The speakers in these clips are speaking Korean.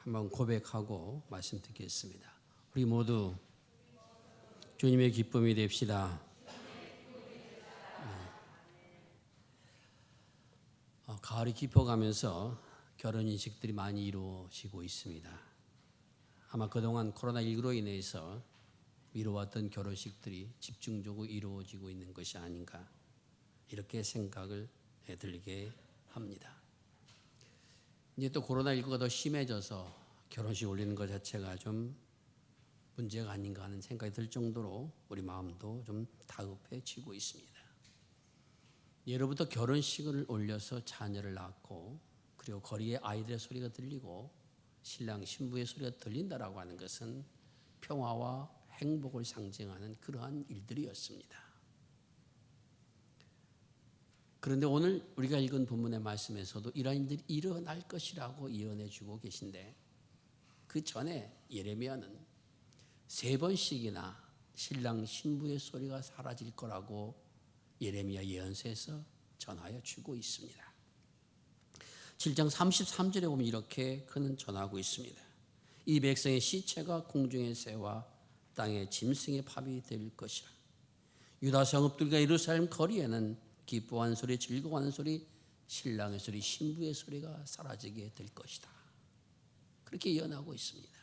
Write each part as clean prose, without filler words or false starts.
한번 고백하고 말씀 듣겠습니다. 우리 모두 주님의 기쁨이 됩시다. 가을이 깊어가면서 결혼 인식들이 많이 이루어지고 있습니다. 아마 그동안 코로나19로 인해서 미뤄왔던 결혼식들이 집중적으로 이루어지고 있는 것이 아닌가 이렇게 생각을 들게 합니다. 이제 또 코로나19가 더 심해져서 결혼식 올리는 것 자체가 좀 문제가 아닌가 하는 생각이 들 정도로 우리 마음도 좀 다급해지고 있습니다. 예로부터 결혼식을 올려서 자녀를 낳고 그리고 거리에 아이들의 소리가 들리고 신랑 신부의 소리가 들린다라고 하는 것은 평화와 행복을 상징하는 그러한 일들이었습니다. 그런데 오늘 우리가 읽은 본문의 말씀에서도 이러한 일들이 일어날 것이라고 예언해 주고 계신데 그 전에 예레미야는 3번씩이나 신랑 신부의 소리가 사라질 거라고 예레미야 예언서에서 전하여 주고 있습니다. 7장 33절에 보면 이렇게 그는 전하고 있습니다. 이 백성의 시체가 공중의 새와 땅의 짐승의 밥이 될 것이라. 유다 성읍들과 예루살렘 거리에는 기뻐하는 소리, 즐거워하는 소리, 신랑의 소리, 신부의 소리가 사라지게 될 것이다. 그렇게 예언하고 있습니다.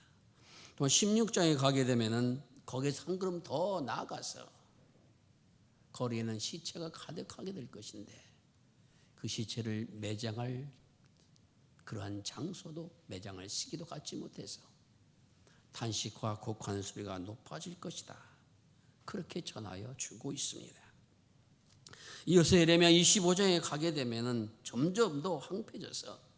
또 16장에 가게 되면은 거기에서 한 걸음 더 나아가서 거리에는 시체가 가득하게 될 것인데 그 시체를 매장할 그러한 장소도 매장할 시기도 갖지 못해서 탄식과 곡하는 소리가 높아질 것이다. 그렇게 전하여 주고 있습니다. 이어서 예레미야 25장에 가게 되면은 점점 더 황폐해져서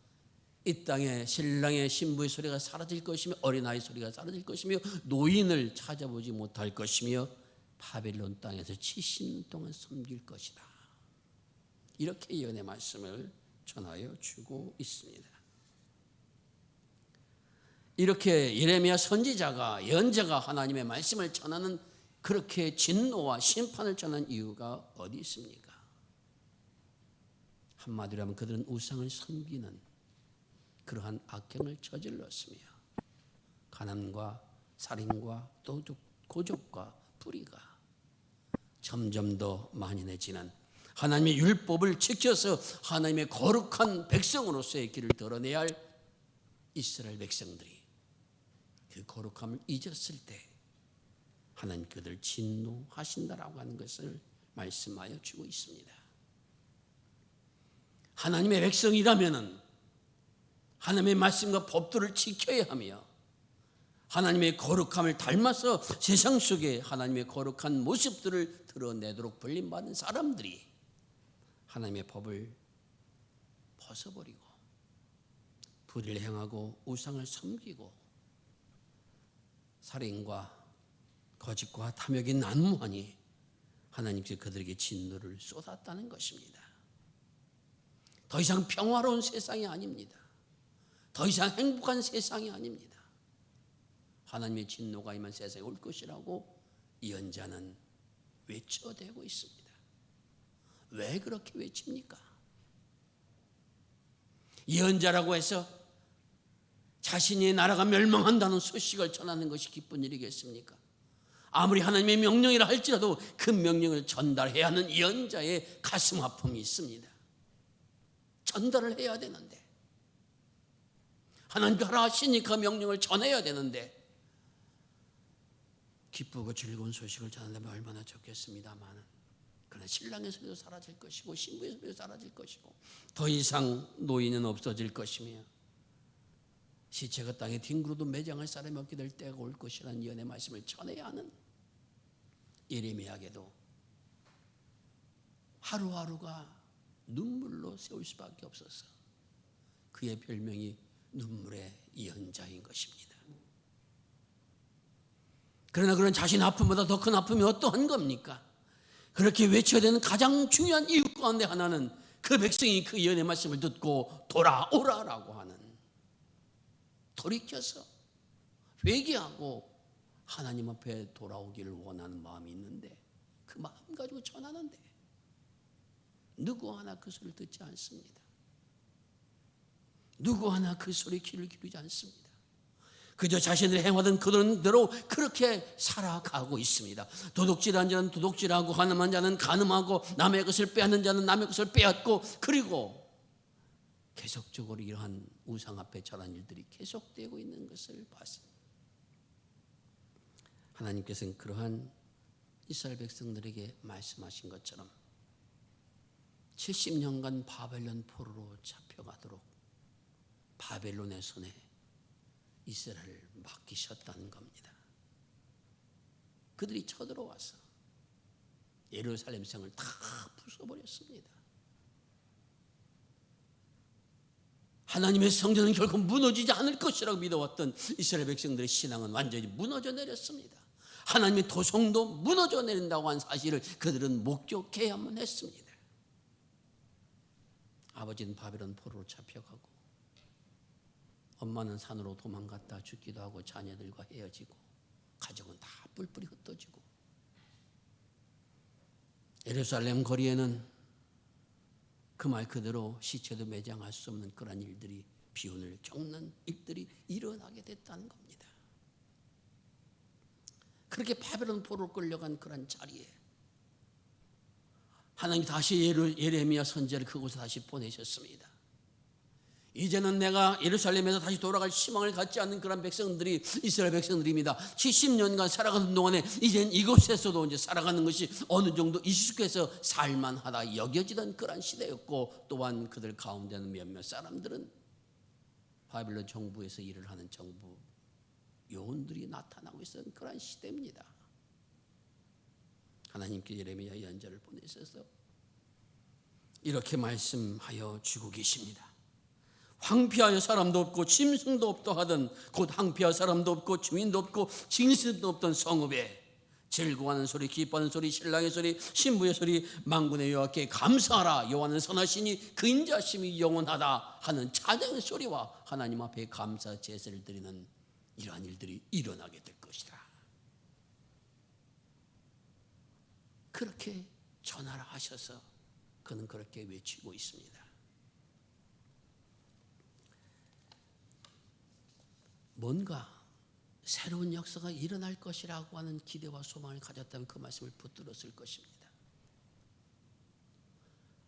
이 땅에 신랑의 신부의 소리가 사라질 것이며 어린아이 소리가 사라질 것이며 노인을 찾아보지 못할 것이며 바벨론 땅에서 70년 동안 섬길 것이다. 이렇게 예언의 말씀을 전하여 주고 있습니다. 이렇게 예레미야 선지자가 예언자가 하나님의 말씀을 전하는 그렇게 진노와 심판을 전하는 이유가 어디 있습니까? 한마디로 하면 그들은 우상을 섬기는 그러한 악행을 저질렀으며 가난과 살인과 도둑, 고족과 불의가 점점 더 만연해지는 하나님의 율법을 지켜서 하나님의 거룩한 백성으로서의 길을 드러내야 할 이스라엘 백성들이 그 거룩함을 잊었을 때 하나님 그들 진노하신다라고 하는 것을 말씀하여 주고 있습니다. 하나님의 백성이라면은 하나님의 말씀과 법도를 지켜야 하며 하나님의 거룩함을 닮아서 세상 속에 하나님의 거룩한 모습들을 드러내도록 불림받은 사람들이 하나님의 법을 벗어버리고 불의를 행하고 우상을 섬기고 살인과 거짓과 탐욕이 난무하니 하나님께서 그들에게 진노를 쏟았다는 것입니다. 더 이상 평화로운 세상이 아닙니다. 더 이상 행복한 세상이 아닙니다. 하나님의 진노가 임한 세상에 올 것이라고 예언자는 외쳐대고 있습니다. 왜 그렇게 외칩니까? 예언자라고 해서 자신의 나라가 멸망한다는 소식을 전하는 것이 기쁜 일이겠습니까? 아무리 하나님의 명령이라 할지라도 그 명령을 전달해야 하는 예언자의 가슴 아픔이 있습니다. 전달을 해야 되는데 하나님께 하라 하시니 그 명령을 전해야 되는데 기쁘고 즐거운 소식을 전한다면 얼마나 좋겠습니다만 그러나 신랑의 소리도 사라질 것이고 신부의 소리도 사라질 것이고 더 이상 노인은 없어질 것이며 시체가 땅에 뒹굴어도 매장할 사람이 없게 될 때가 올 것이라는 예언의 말씀을 전해야 하는 예레미야에게도 하루하루가 눈물로 세울 수밖에 없어서 그의 별명이 눈물의 예언자인 것입니다. 그러나 그런 자신 아픔보다 더 큰 아픔이 어떠한 겁니까? 그렇게 외쳐야 되는 가장 중요한 이유 가운데 하나는 그 백성이 그 예언의 말씀을 듣고 돌아오라라고 하는 돌이켜서 회개하고 하나님 앞에 돌아오기를 원하는 마음이 있는데 그 마음 가지고 전하는데 누구 하나 그 소리를 듣지 않습니다. 누구 하나 그 소리에 귀를 기울이지 않습니다. 그저 자신들이 행하던 그런 대로 그렇게 살아가고 있습니다. 도둑질한 자는 도둑질하고 가늠한 자는 가늠하고 남의 것을 빼앗는 자는 남의 것을 빼앗고, 그리고 계속적으로 이러한 우상 앞에 절한 일들이 계속되고 있는 것을 봤습니다. 하나님께서는 그러한 이스라엘 백성들에게 말씀하신 것처럼 70년간 바벨론 포로로 잡혀가도록 바벨론의 손에 이스라엘을 맡기셨다는 겁니다. 그들이 쳐들어와서 예루살렘 성을 다 부숴버렸습니다. 하나님의 성전은 결코 무너지지 않을 것이라고 믿어왔던 이스라엘 백성들의 신앙은 완전히 무너져 내렸습니다. 하나님의 도성도 무너져 내린다고 한 사실을 그들은 목격해야만 했습니다. 아버지는 바벨론 포로로 잡혀가고, 엄마는 산으로 도망갔다 죽기도 하고, 자녀들과 헤어지고, 가족은 다 뿔뿔이 흩어지고, 예루살렘 거리에는 그 말 그대로 시체도 매장할 수 없는 그런 일들이, 비운을 겪는 일들이 일어나게 됐다는 겁니다. 그렇게 바벨론 포로로 끌려간 그런 자리에 하나님이 다시 예레미야 선지자를 그곳에 다시 보내셨습니다. 이제는 내가 예루살렘에서 다시 돌아갈 희망을 갖지 않는 그런 백성들이 이스라엘 백성들입니다. 70년간 살아가는 동안에 이젠 이곳에서도 이제 살아가는 것이 어느 정도 익숙해서 살만하다 여겨지던 그런 시대였고, 또한 그들 가운데는 몇몇 사람들은 바벨론 정부에서 일을 하는 정부 요원들이 나타나고 있었던 그런 시대입니다. 하나님께 예레미야 예언자를 보내셔서 이렇게 말씀하여 주고 계십니다. 황폐하여 사람도 없고 짐승도 없다 하던, 곧 황폐할 사람도 없고 주인도 없고 징신도 없던 성읍에 즐거워하는 소리, 기뻐하는 소리, 신랑의 소리, 신부의 소리, 만군의 여호와께 감사하라, 여호와는 선하시니 그 인자심이 영원하다 하는 찬양의 소리와 하나님 앞에 감사 제사를 드리는 이러한 일들이 일어나게 될 것이다. 그렇게 전하라 하셔서 그는 그렇게 외치고 있습니다. 뭔가 새로운 역사가 일어날 것이라고 하는 기대와 소망을 가졌다면 그 말씀을 붙들었을 것입니다.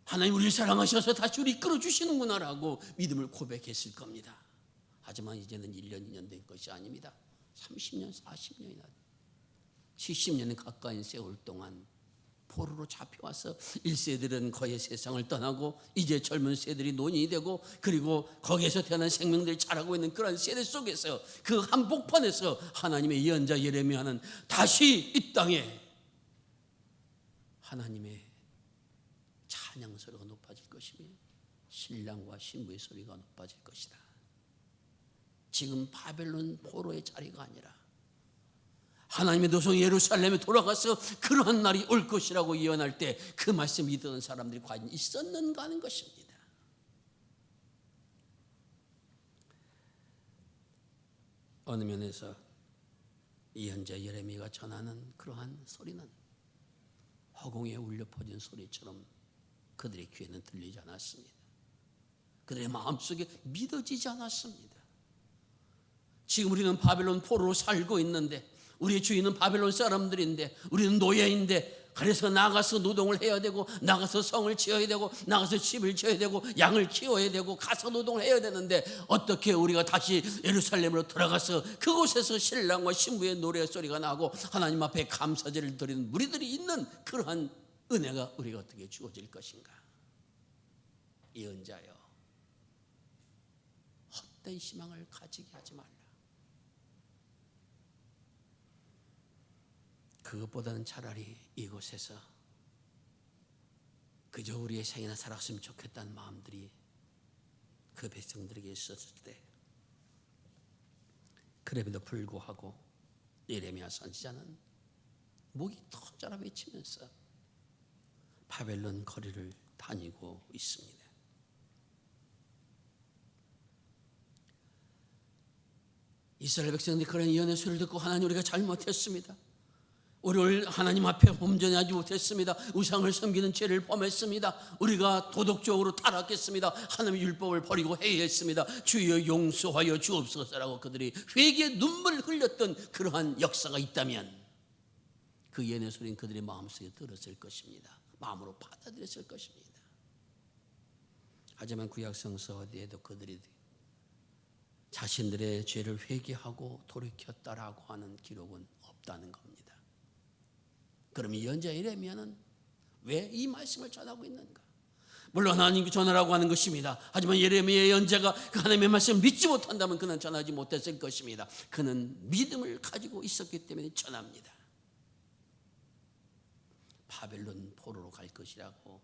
하나님 우리를 사랑하셔서 다시 우리 이끌어 주시는구나라고 믿음을 고백했을 겁니다. 하지만 이제는 1년, 2년 된 것이 아닙니다. 30년, 40년이나 70년에 가까운 세월 동안 포로로 잡혀와서 1세들은 거의 세상을 떠나고 이제 젊은 세들이 논인이 되고, 그리고 거기에서 태어난 생명들이 자라고 있는 그런 세대 속에서 그 한복판에서 하나님의 예언자 예레미야는 다시 이 땅에 하나님의 찬양 소리가 높아질 것이며 신랑과 신부의 소리가 높아질 것이다. 지금 바벨론 포로의 자리가 아니라 하나님의 도성 예루살렘에 돌아가서 그러한 날이 올 것이라고 예언할 때 그 말씀 믿던 사람들이 과연 있었는가 하는 것입니다. 어느 면에서 예언자 예레미야가 전하는 그러한 소리는 허공에 울려 퍼진 소리처럼 그들의 귀에는 들리지 않았습니다. 그들의 마음속에 믿어지지 않았습니다. 지금 우리는 바벨론 포로로 살고 있는데, 우리의 주인은 바벨론 사람들인데, 우리는 노예인데, 그래서 나가서 노동을 해야 되고, 나가서 성을 지어야 되고, 나가서 집을 지어야 되고, 양을 키워야 되고, 가서 노동을 해야 되는데, 어떻게 우리가 다시 예루살렘으로 들어가서 그곳에서 신랑과 신부의 노래소리가 나고 하나님 앞에 감사제를 드리는 무리들이 있는 그러한 은혜가 우리가 어떻게 주어질 것인가? 예언자여, 헛된 희망을 가지게 하지 말라. 그것보다는 차라리 이곳에서 그저 우리의 생이나 살았으면 좋겠다는 마음들이 그 백성들에게 있었을 때, 그럼에도 불구하고 예레미야 선지자는 목이 터져라 외치면서 바벨론 거리를 다니고 있습니다. 이스라엘 백성들이 그런 예언의 소리를 듣고 하나님 우리가 잘못했습니다. 우리를 하나님 앞에 범죄하지 못했습니다. 우상을 섬기는 죄를 범했습니다. 우리가 도덕적으로 타락했습니다. 하나님의 율법을 버리고 해이했습니다. 주여 용서하여 주옵소서라고 그들이 회개의 눈물을 흘렸던 그러한 역사가 있다면 그 예언의 소리는 그들의 마음속에 들었을 것입니다. 마음으로 받아들였을 것입니다. 하지만 구약성서 어디에도 그들이 자신들의 죄를 회개하고 돌이켰다라고 하는 기록은 없다는 겁니다. 그럼 이 예언자 예레미야는 왜 이 말씀을 전하고 있는가? 물론 하나님께 전하라고 하는 것입니다. 하지만 예레미야 예언자가 그 하나님의 말씀을 믿지 못한다면 그는 전하지 못했을 것입니다. 그는 믿음을 가지고 있었기 때문에 전합니다. 바벨론 포로로 갈 것이라고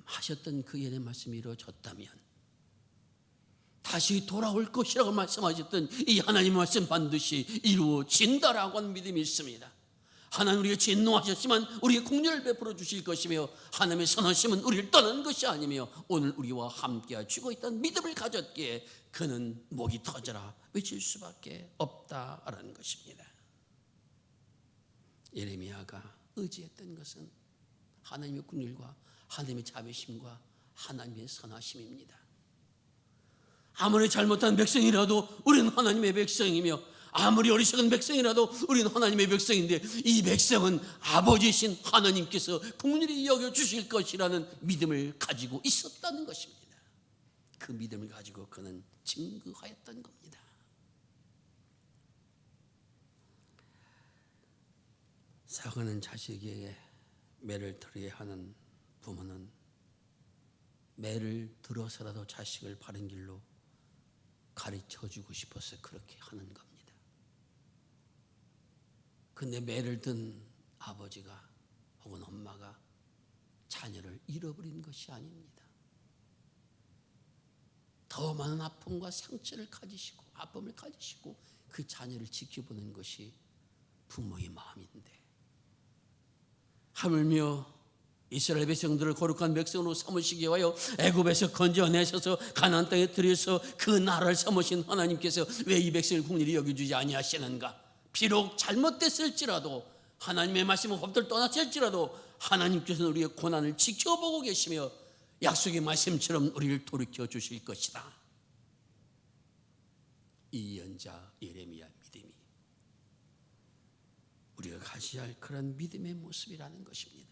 하셨던 그 예언의 말씀이 이루어졌다면, 다시 돌아올 것이라고 말씀하셨던 이 하나님의 말씀 반드시 이루어진다라고 하는 믿음이 있습니다. 하나님 우리가 진노하셨지만 우리의 긍휼을 베풀어 주실 것이며, 하나님의 선하심은 우리를 떠나는 것이 아니며 오늘 우리와 함께 하시고 있다는 믿음을 가졌기에 그는 목이 터져라 외칠 수밖에 없다라는 것입니다. 예레미야가 의지했던 것은 하나님의 긍휼과 하나님의 자비심과 하나님의 선하심입니다. 아무리 잘못한 백성이라도 우리는 하나님의 백성이며, 아무리 어리석은 백성이라도 우리는 하나님의 백성인데, 이 백성은 아버지신 하나님께서 긍휼히 여겨주실 것이라는 믿음을 가지고 있었다는 것입니다. 그 믿음을 가지고 그는 증거하였던 겁니다. 사랑하는 자식에게 매를 들어야 하는 부모는 매를 들어서라도 자식을 바른 길로 가르쳐주고 싶어서 그렇게 하는 겁니다. 근데 매를 든 아버지가 혹은 엄마가 자녀를 잃어버린 것이 아닙니다. 더 많은 아픔과 상처를 가지시고 아픔을 가지시고 그 자녀를 지켜보는 것이 부모의 마음인데, 하물며 이스라엘 백성들을 거룩한 백성으로 삼으시기 위하여 애굽에서 건져내셔서 가나안 땅에 들여서 그 나라를 삼으신 하나님께서 왜 이 백성을 긍휼히 여겨주지 아니하시는가? 비록 잘못됐을지라도, 하나님의 말씀을 법대로 떠났을지라도 하나님께서는 우리의 고난을 지켜보고 계시며 약속의 말씀처럼 우리를 돌이켜 주실 것이다. 이 예언자 예레미야 믿음이 우리가 가져야 할 그런 믿음의 모습이라는 것입니다.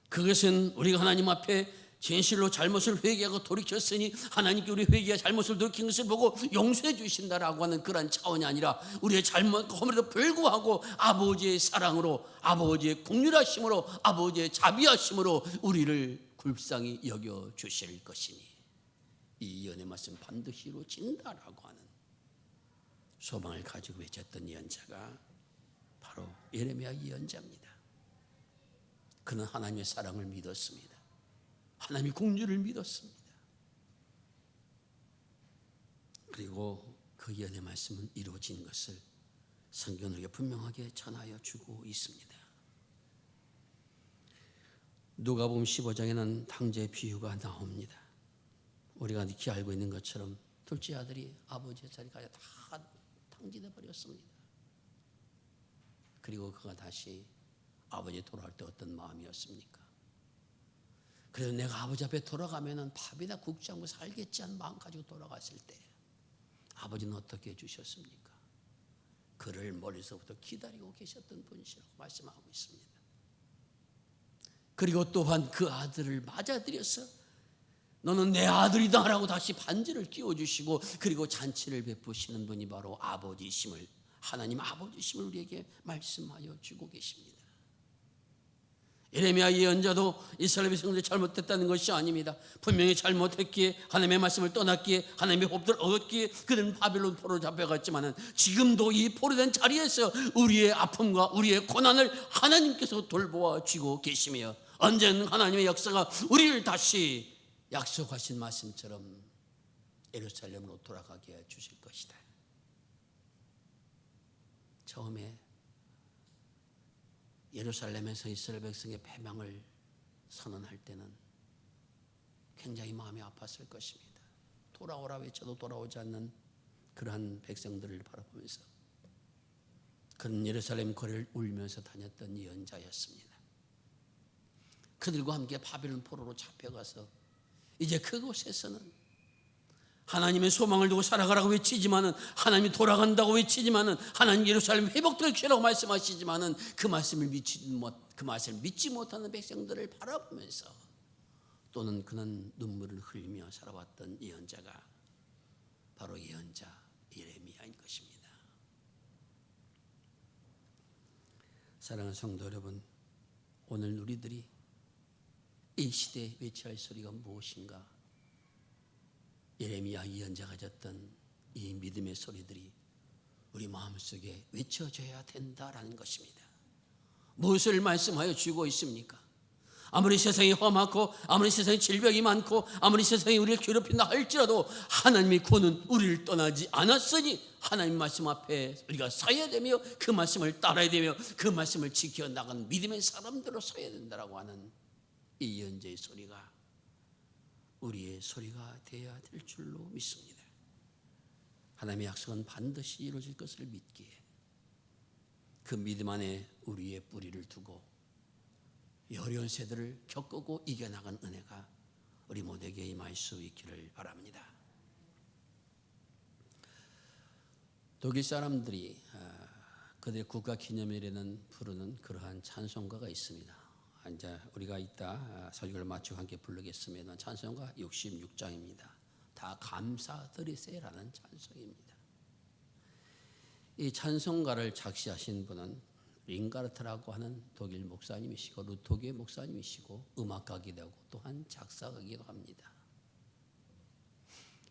그것은 우리가 하나님 앞에 진실로 잘못을 회개하고 돌이켰으니 하나님께 우리 회개와 잘못을 돌이킨 것을 보고 용서해 주신다라고 하는 그런 차원이 아니라, 우리의 잘못함에도 불구하고 아버지의 사랑으로, 아버지의 긍휼하심으로, 아버지의 자비하심으로 우리를 굴상히 여겨 주실 것이니 이 예언의 말씀 반드시 이루어진다라고 하는 소망을 가지고 외쳤던 예언자가 바로 예레미야 예언자입니다. 그는 하나님의 사랑을 믿었습니다. 하나님의 긍휼을 믿었습니다. 그리고 그 예언의 말씀은 이루어진 것을 성경은 우리가 분명하게 전하여 주고 있습니다. 누가복음 15장에는 탕자의 비유가 나옵니다. 우리가 익히 알고 있는 것처럼 둘째 아들이 아버지의 자리까지 다 탕진해 버렸습니다. 그리고 그가 다시 아버지 돌아올 때 어떤 마음이었습니까? 그래서 내가 아버지 앞에 돌아가면은 밥이나 국자 먹고 살겠지 하는 마음 가지고 돌아갔을 때 아버지는 어떻게 해주셨습니까? 그를 멀리서부터 기다리고 계셨던 분이라고 말씀하고 있습니다. 그리고 또한 그 아들을 맞아들여서 너는 내 아들이다 라고 다시 반지를 끼워주시고, 그리고 잔치를 베푸시는 분이 바로 아버지심을, 하나님 아버지심을 우리에게 말씀하여 주고 계십니다. 예레미야 예언자도 이스라엘 백성들이 잘못했다는 것이 아닙니다. 분명히 잘못했기에, 하나님의 말씀을 떠났기에, 하나님의 법도를 어겼기에 그들은 바벨론 포로로 잡혀갔지만 지금도 이 포로된 자리에서 우리의 아픔과 우리의 고난을 하나님께서 돌보아 주고 계시며, 언제는 하나님의 역사가 우리를 다시 약속하신 말씀처럼 예루살렘으로 돌아가게 해 주실 것이다. 처음에 예루살렘에서 이스라엘 백성의 패망을 선언할 때는 굉장히 마음이 아팠을 것입니다. 돌아오라 외쳐도 돌아오지 않는 그러한 백성들을 바라보면서 그는 예루살렘 거리를 울면서 다녔던 예언자였습니다. 그들과 함께 바벨론 포로로 잡혀가서 이제 그곳에서는 하나님의 소망을 두고 살아가라고 외치지만은, 하나님이 돌아간다고 외치지만은, 하나님 예루살렘 회복될 것이라고 말씀하시지만은 그 말씀을 믿지 못하는 백성들을 바라보면서 또는 그는 눈물을 흘리며 살아왔던 예언자가 바로 예언자 예레미야인 것입니다. 사랑하는 성도 여러분, 오늘 우리들이 이 시대에 외쳐야 할 소리가 무엇인가? 예레미야 예언자가 졌던 이 믿음의 소리들이 우리 마음속에 외쳐져야 된다라는 것입니다. 무엇을 말씀하여 주고 있습니까? 아무리 세상이 험하고 아무리 세상에 질병이 많고 아무리 세상이 우리를 괴롭힌다 할지라도 하나님의 구원은 우리를 떠나지 않았으니 하나님 말씀 앞에 우리가 서야 되며 그 말씀을 따라야 되며 그 말씀을 지켜나가는 믿음의 사람들로 서야 된다라고 하는 이 예언자의 소리가 우리의 소리가 되어야 될 줄로 믿습니다. 하나님의 약속은 반드시 이루어질 것을 믿기에 그 믿음 안에 우리의 뿌리를 두고 이 어려운 세대를 겪고 이겨나간 은혜가 우리 모두에게 임할 수 있기를 바랍니다. 독일 사람들이 그들의 국가 기념일에는 부르는 그러한 찬송가가 있습니다. 이제 우리가 이따 설교를 마치고 함께 부르겠습니다. 찬송가 66장입니다. 다 감사드리세라는 찬송입니다. 이 찬송가를 작시하신 분은 링가르트라고 하는 독일 목사님이시고 루토기의 목사님이시고 음악가기도 하고 또한 작사가기도 합니다.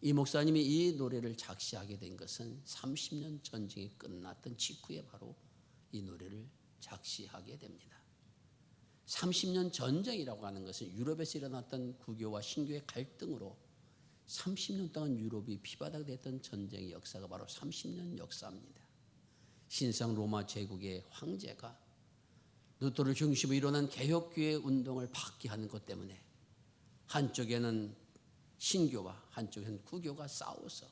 이 목사님이 이 노래를 작시하게 된 것은 30년 전쟁이 끝났던 직후에 바로 이 노래를 작시하게 됩니다. 30년 전쟁이라고 하는 것은 유럽에서 일어났던 구교와 신교의 갈등으로 30년 동안 유럽이 피바닥 됐던 전쟁의 역사가 바로 30년 역사입니다. 신성 로마 제국의 황제가 루터를 중심으로 일어난 개혁교회 운동을 박해하는 것 때문에 한쪽에는 신교와 한쪽에는 구교가 싸워서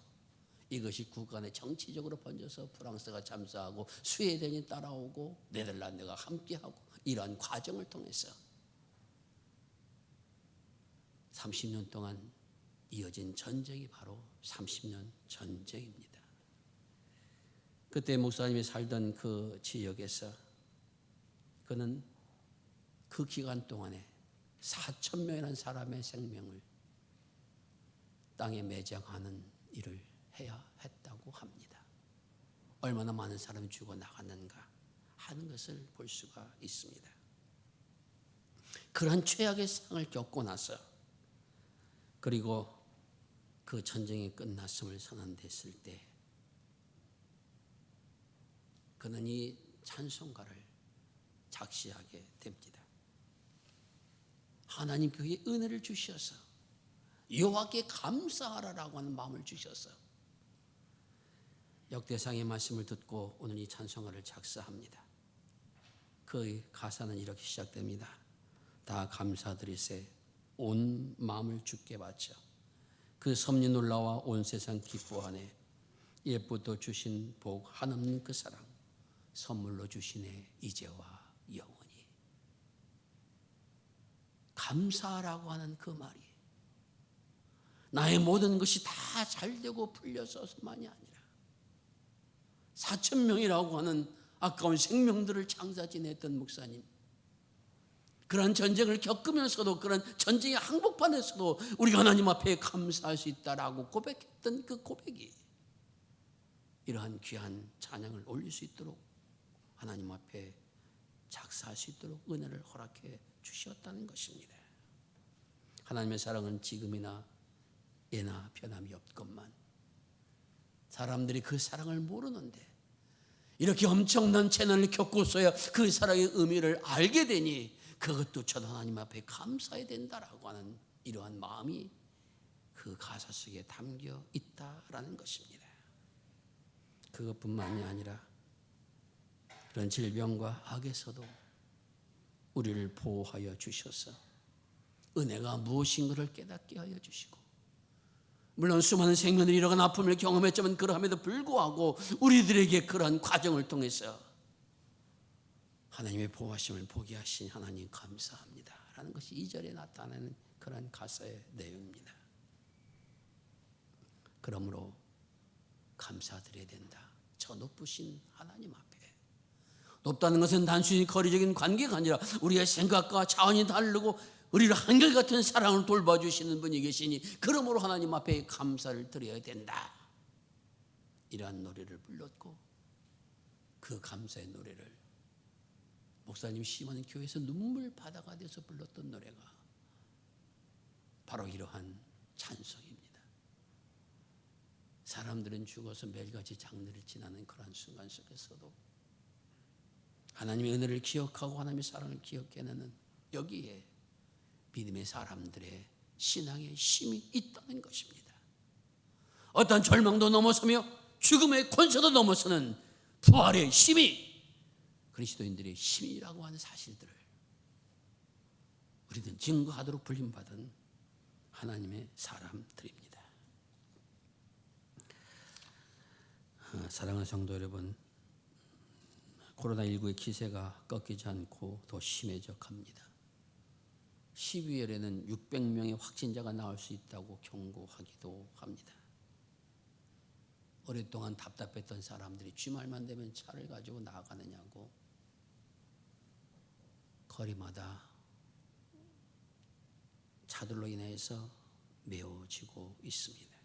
이것이 국간에 정치적으로 번져서 프랑스가 잠수하고 스웨덴이 따라오고 네덜란드가 함께하고 이러한 과정을 통해서 30년 동안 이어진 전쟁이 바로 30년 전쟁입니다. 그때 목사님이 살던 그 지역에서 그는 그 기간 동안에 4,000명이라는 사람의 생명을 땅에 매장하는 일을 해야 했다고 합니다. 얼마나 많은 사람이 죽어나갔는가 하는 것을 볼 수가 있습니다. 그러한 최악의 상을 겪고 나서 그리고 그 전쟁이 끝났음을 선언됐을 때 그는 이 찬송가를 작시하게 됩니다. 하나님 그의 은혜를 주셔서 여호와께 감사하라라고 하는 마음을 주셔서 역대상의 말씀을 듣고 오늘 이 찬송가를 작사합니다. 그 가사는 이렇게 시작됩니다. 다 감사드리세 온 마음을 주께 바쳐 그 섭리 놀라와 온 세상 기뻐하네 예쁘도 주신 복 한없는 그 사랑 선물로 주시네 이제와 영원히. 감사라고 하는 그 말이 나의 모든 것이 다 잘되고 풀려서만이 아니라 4,000명이라고 하는 아까운 생명들을 장사 지냈던 목사님, 그러한 전쟁을 겪으면서도 그런 전쟁의 항복판에서도 우리가 하나님 앞에 감사할 수 있다라고 고백했던 그 고백이 이러한 귀한 찬양을 올릴 수 있도록 하나님 앞에 작사할 수 있도록 은혜를 허락해 주셨다는 것입니다. 하나님의 사랑은 지금이나 예나 변함이 없건만 사람들이 그 사랑을 모르는데 이렇게 엄청난 재난을 겪고서야 그 사랑의 의미를 알게 되니 그것도 저도 하나님 앞에 감사해야 된다라고 하는 이러한 마음이 그 가사 속에 담겨 있다라는 것입니다. 그것뿐만이 아니라 그런 질병과 악에서도 우리를 보호하여 주셔서 은혜가 무엇인가를 깨닫게 하여 주시고, 물론 수많은 생명들이 이러한 아픔을 경험했지만 그러함에도 불구하고 우리들에게 그러한 과정을 통해서 하나님의 보호하심을 보게 하신 하나님 감사합니다 라는 것이 2절에 나타나는 그런 가사의 내용입니다. 그러므로 감사드려야 된다. 저 높으신 하나님 앞에. 높다는 것은 단순히 거리적인 관계가 아니라 우리의 생각과 차원이 다르고 우리를 한결같은 사랑을 돌봐주시는 분이 계시니 그러므로 하나님 앞에 감사를 드려야 된다. 이러한 노래를 불렀고 그 감사의 노래를 목사님 심은 교회에서 눈물 바다가 돼서 불렀던 노래가 바로 이러한 찬송입니다. 사람들은 죽어서 매일같이 장례를 지나는 그런 순간 속에서도 하나님의 은혜를 기억하고 하나님의 사랑을 기억해내는 여기에 믿음의 사람들의 신앙의 힘이 있다는 것입니다. 어떤 절망도 넘어서며 죽음의 권세도 넘어서는 부활의 힘이 그리스도인들의 힘이라고 하는 사실들을 우리는 증거하도록 불림받은 하나님의 사람들입니다. 사랑하는 성도 여러분, 코로나19의 기세가 꺾이지 않고 더 심해져 갑니다. 12월에는 600명의 확진자가 나올 수 있다고 경고하기도 합니다. 오랫동안 답답했던 사람들이 주말만 되면 차를 가지고 나가느냐고 거리마다 차들로 인해서 메워지고 있습니다.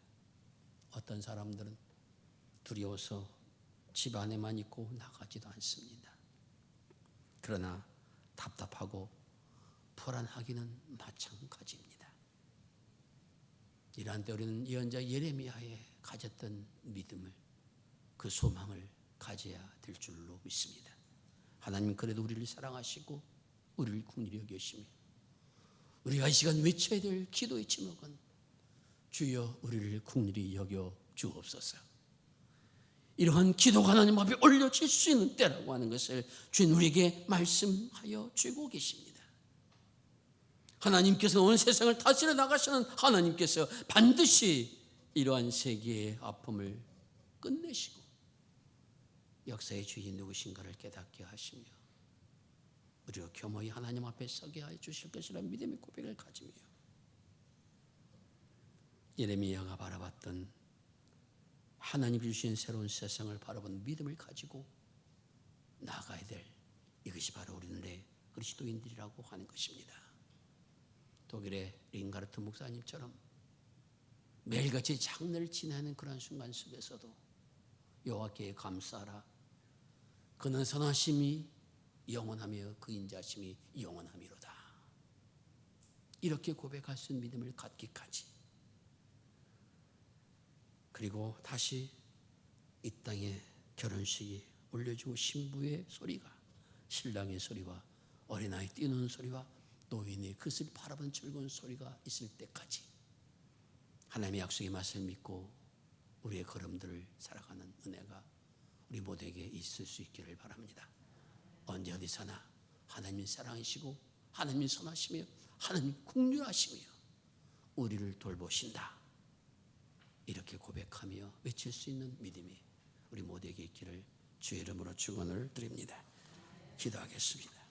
어떤 사람들은 두려워서 집 안에만 있고 나가지도 않습니다. 그러나 답답하고 불안하기는 마찬가지입니다. 이러한 때 우리는 예언자 예레미야에 가졌던 믿음을, 그 소망을 가져야 될 줄로 믿습니다. 하나님 그래도 우리를 사랑하시고 우리를 긍휼히 여기시며 우리가 이 시간 외쳐야 될 기도의 제목은 주여 우리를 긍휼히 여겨 주옵소서. 이러한 기도가 하나님 앞에 올려질 수 있는 때라고 하는 것을 주님 우리에게 말씀하여 주고 계십니다. 하나님께서 온 세상을 다스려 나가시는 하나님께서 반드시 이러한 세계의 아픔을 끝내시고 역사의 주인 누구신가를 깨닫게 하시며 우리가 겸허히 하나님 앞에 서게 하여 주실 것이라는 믿음의 고백을 가지며 예레미야가 바라봤던 하나님이 주신 새로운 세상을 바라본 믿음을 가지고 나아가야 될 이것이 바로 우리들의 그리스도인들이라고 하는 것입니다. 독일의 링가르트 목사님처럼 매일같이 장례를 지내는 그런 순간 속에서도 여호와께 감사하라. 그는 선하심이 영원하며 그 인자심이 영원함이로다. 이렇게 고백할 수 있는 믿음을 갖기까지 그리고 다시 이 땅에 결혼식이 올려지고 신부의 소리가 신랑의 소리와 어린아이 뛰는 소리와 노인의 그것을 바라보는 즐거운 소리가 있을 때까지 하나님의 약속의 맛을 믿고 우리의 걸음들을 살아가는 은혜가 우리 모두에게 있을 수 있기를 바랍니다. 언제 어디서나 하나님이 사랑이시고 하나님이 선하시며 하나님이 긍휼하시며 우리를 돌보신다. 이렇게 고백하며 외칠 수 있는 믿음이 우리 모두에게 있기를 주의 이름으로 축원을 드립니다. 기도하겠습니다.